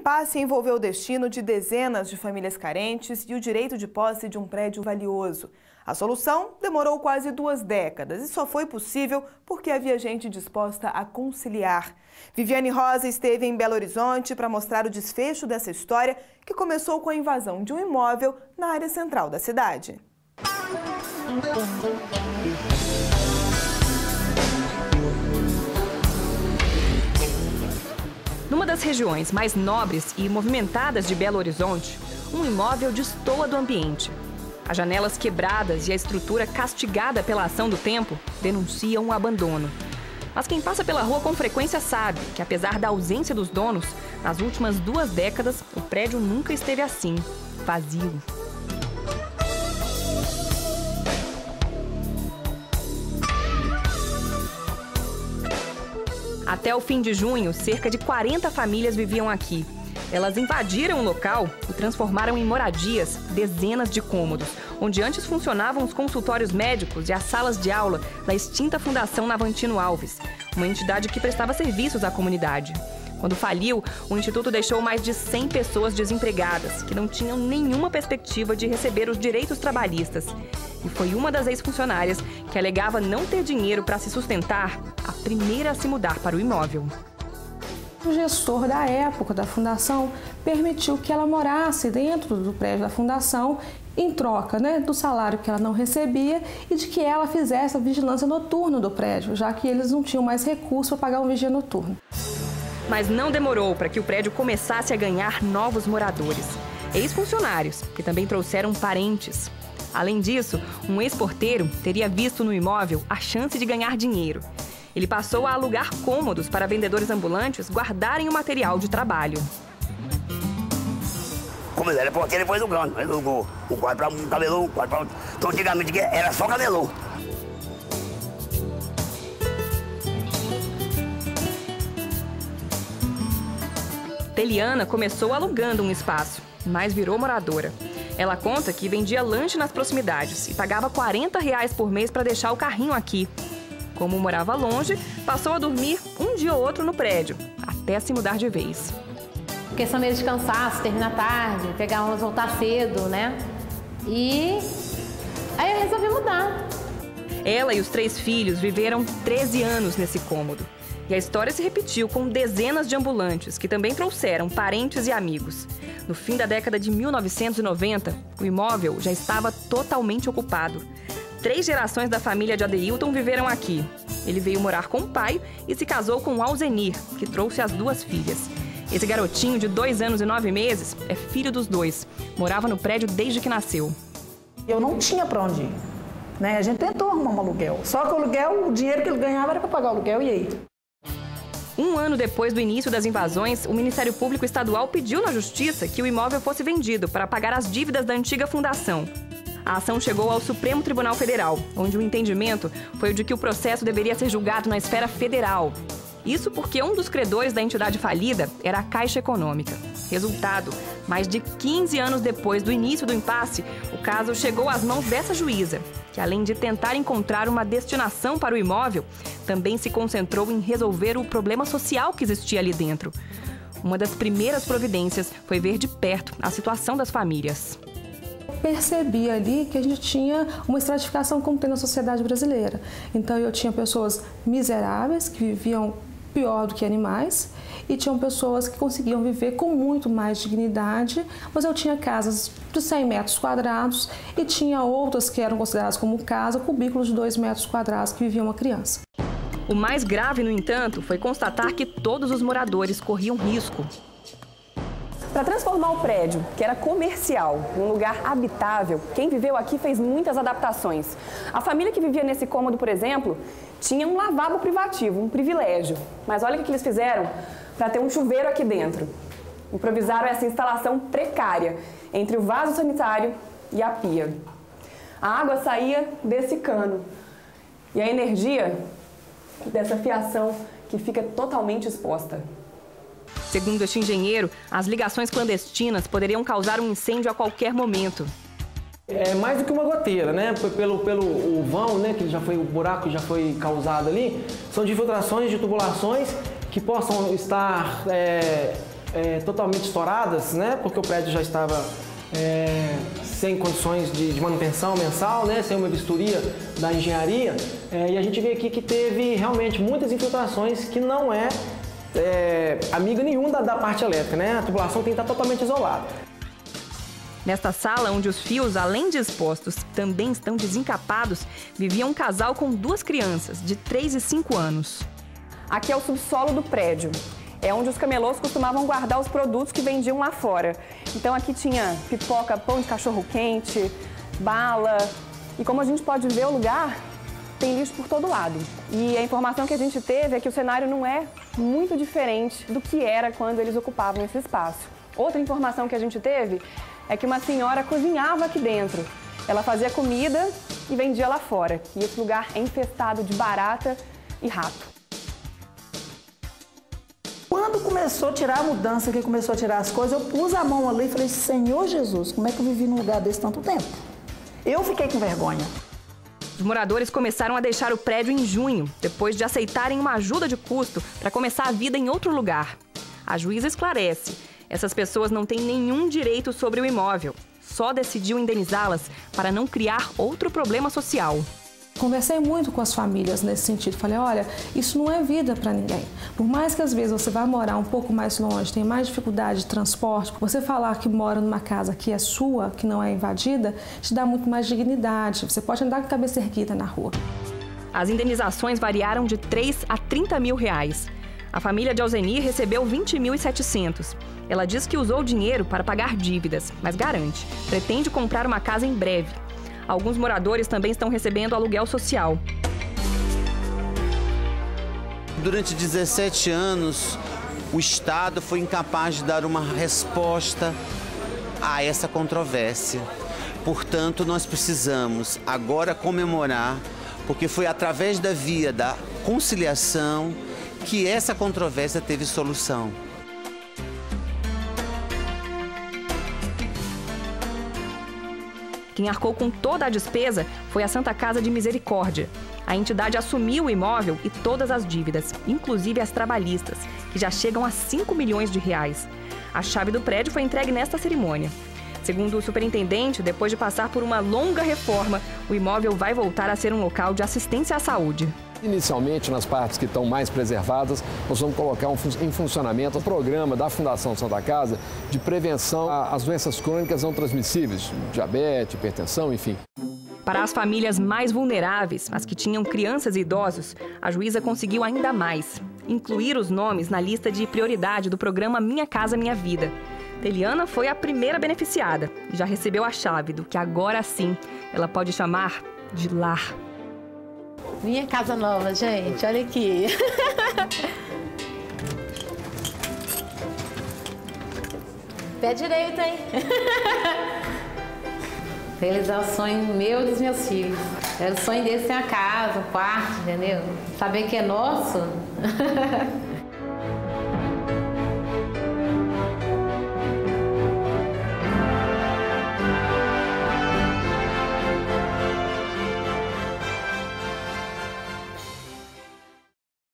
impasse envolveu o destino de dezenas de famílias carentes e o direito de posse de um prédio valioso. A solução demorou quase 2 décadas e só foi possível porque havia gente disposta a conciliar. Viviane Rosa esteve em Belo Horizonte para mostrar o desfecho dessa história, que começou com a invasão de um imóvel na área central da cidade. Numa das regiões mais nobres e movimentadas de Belo Horizonte, um imóvel destoa do ambiente. As janelas quebradas e a estrutura castigada pela ação do tempo denunciam o abandono. Mas quem passa pela rua com frequência sabe que, apesar da ausência dos donos, nas últimas 2 décadas, o prédio nunca esteve assim, vazio. Até o fim de junho, cerca de 40 famílias viviam aqui. Elas invadiram o local e transformaram em moradias dezenas de cômodos, onde antes funcionavam os consultórios médicos e as salas de aula da extinta Fundação Navantino Alves, uma entidade que prestava serviços à comunidade. Quando faliu, o Instituto deixou mais de 100 pessoas desempregadas, que não tinham nenhuma perspectiva de receber os direitos trabalhistas. E foi uma das ex-funcionárias que alegava não ter dinheiro para se sustentar, a primeira a se mudar para o imóvel. O gestor da época da fundação permitiu que ela morasse dentro do prédio da fundação em troca, do salário que ela não recebia e de que ela fizesse a vigilância noturna do prédio, já que eles não tinham mais recursos para pagar um vigia noturno. Mas não demorou para que o prédio começasse a ganhar novos moradores, ex-funcionários, que também trouxeram parentes. Além disso, um ex-porteiro teria visto no imóvel a chance de ganhar dinheiro. Ele passou a alugar cômodos para vendedores ambulantes guardarem o material de trabalho. Como ele era porteiro, depois do grano. Ele alugou um quarto para um camelô, um quarto para outro. Então, antigamente era só camelô. Teliana começou alugando um espaço, mas virou moradora. Ela conta que vendia lanche nas proximidades e pagava R$40 por mês para deixar o carrinho aqui. Como morava longe, passou a dormir um dia ou outro no prédio, até se mudar de vez. Questão meio de cansaço, terminar tarde, voltar cedo, E aí eu resolvi mudar. Ela e os 3 filhos viveram 13 anos nesse cômodo. E a história se repetiu com dezenas de ambulantes, que também trouxeram parentes e amigos. No fim da década de 1990, o imóvel já estava totalmente ocupado. 3 gerações da família de Adeilton viveram aqui. Ele veio morar com o pai e se casou com Alzenir, que trouxe as 2 filhas. Esse garotinho de 2 anos e 9 meses é filho dos 2. Morava no prédio desde que nasceu. Eu não tinha para onde ir. A gente tentou arrumar um aluguel. Só que o aluguel, o dinheiro que ele ganhava era para pagar o aluguel, e aí? 1 ano depois do início das invasões, o Ministério Público Estadual pediu na Justiça que o imóvel fosse vendido para pagar as dívidas da antiga fundação. A ação chegou ao Supremo Tribunal Federal, onde o entendimento foi o de que o processo deveria ser julgado na esfera federal. Isso porque um dos credores da entidade falida era a Caixa Econômica. Resultado, mais de 15 anos depois do início do impasse, o caso chegou às mãos dessa juíza, que além de tentar encontrar uma destinação para o imóvel, também se concentrou em resolver o problema social que existia ali dentro. Uma das primeiras providências foi ver de perto a situação das famílias. Percebi ali que a gente tinha uma estratificação como tem na sociedade brasileira. Então eu tinha pessoas miseráveis que viviam pior do que animais e tinham pessoas que conseguiam viver com muito mais dignidade, mas eu tinha casas de 100 metros quadrados e tinha outras que eram consideradas como casa, cubículos de 2 metros quadrados que vivia uma criança. O mais grave, no entanto, foi constatar que todos os moradores corriam risco. Para transformar o prédio, que era comercial, num lugar habitável, quem viveu aqui fez muitas adaptações. A família que vivia nesse cômodo, por exemplo, tinha um lavabo privativo, um privilégio. Mas olha o que eles fizeram para ter um chuveiro aqui dentro. Improvisaram essa instalação precária entre o vaso sanitário e a pia. A água saía desse cano e a energia dessa fiação que fica totalmente exposta. Segundo este engenheiro, as ligações clandestinas poderiam causar um incêndio a qualquer momento. É mais do que uma goteira, Pelo o vão, que já foi o buraco que já foi causado ali, são de infiltrações, de tubulações que possam estar totalmente estouradas, né? Porque o prédio já estava sem condições de manutenção mensal, né? Sem uma vistoria da engenharia. E a gente vê aqui que teve realmente muitas infiltrações que não amiga nenhuma da parte elétrica, né? A tubulação tem que estar totalmente isolada. Nesta sala, onde os fios, além de expostos, também estão desencapados, vivia um casal com 2 crianças, de 3 e 5 anos. Aqui é o subsolo do prédio. É onde os camelôs costumavam guardar os produtos que vendiam lá fora. Então aqui tinha pipoca, pão de cachorro-quente, bala. E como a gente pode ver, o lugar tem lixo por todo lado. E a informação que a gente teve é que o cenário não é muito diferente do que era quando eles ocupavam esse espaço. Outra informação que a gente teve é que uma senhora cozinhava aqui dentro. Ela fazia comida e vendia lá fora. E esse lugar é infestado de barata e rato. Quando começou a tirar a mudança, que começou a tirar as coisas, eu pus a mão ali e falei, Senhor Jesus, como é que eu vivi num lugar desse tanto tempo? Eu fiquei com vergonha. Os moradores começaram a deixar o prédio em junho, depois de aceitarem uma ajuda de custo para começar a vida em outro lugar. A juíza esclarece, essas pessoas não têm nenhum direito sobre o imóvel, só decidiu indenizá-las para não criar outro problema social. Conversei muito com as famílias nesse sentido. Falei, olha, isso não é vida para ninguém. Por mais que às vezes você vá morar um pouco mais longe, tem mais dificuldade de transporte, você falar que mora numa casa que é sua, que não é invadida, te dá muito mais dignidade. Você pode andar com a cabeça erguida na rua. As indenizações variaram de 3 a 30 mil reais. A família de Alzenir recebeu 20.700. Ela diz que usou o dinheiro para pagar dívidas, mas garante, pretende comprar uma casa em breve. Alguns moradores também estão recebendo aluguel social. Durante 17 anos, o Estado foi incapaz de dar uma resposta a essa controvérsia. Portanto, nós precisamos agora comemorar, porque foi através da via da conciliação que essa controvérsia teve solução. Quem arcou com toda a despesa foi a Santa Casa de Misericórdia. A entidade assumiu o imóvel e todas as dívidas, inclusive as trabalhistas, que já chegam a 5 milhões de reais. A chave do prédio foi entregue nesta cerimônia. Segundo o superintendente, depois de passar por uma longa reforma, o imóvel vai voltar a ser um local de assistência à saúde. Inicialmente, nas partes que estão mais preservadas, nós vamos colocar em funcionamento o programa da Fundação Santa Casa de prevenção às doenças crônicas não transmissíveis, diabetes, hipertensão, enfim. Para as famílias mais vulneráveis, as que tinham crianças e idosos, a juíza conseguiu ainda mais: incluir os nomes na lista de prioridade do programa Minha Casa Minha Vida. Teliana foi a primeira beneficiada e já recebeu a chave do que agora sim ela pode chamar de lar. Minha casa nova, gente, olha aqui. Pé direito, hein? Realizar o sonho meu e dos meus filhos. Era o sonho deles ter uma casa, um quarto, entendeu? Saber que é nosso.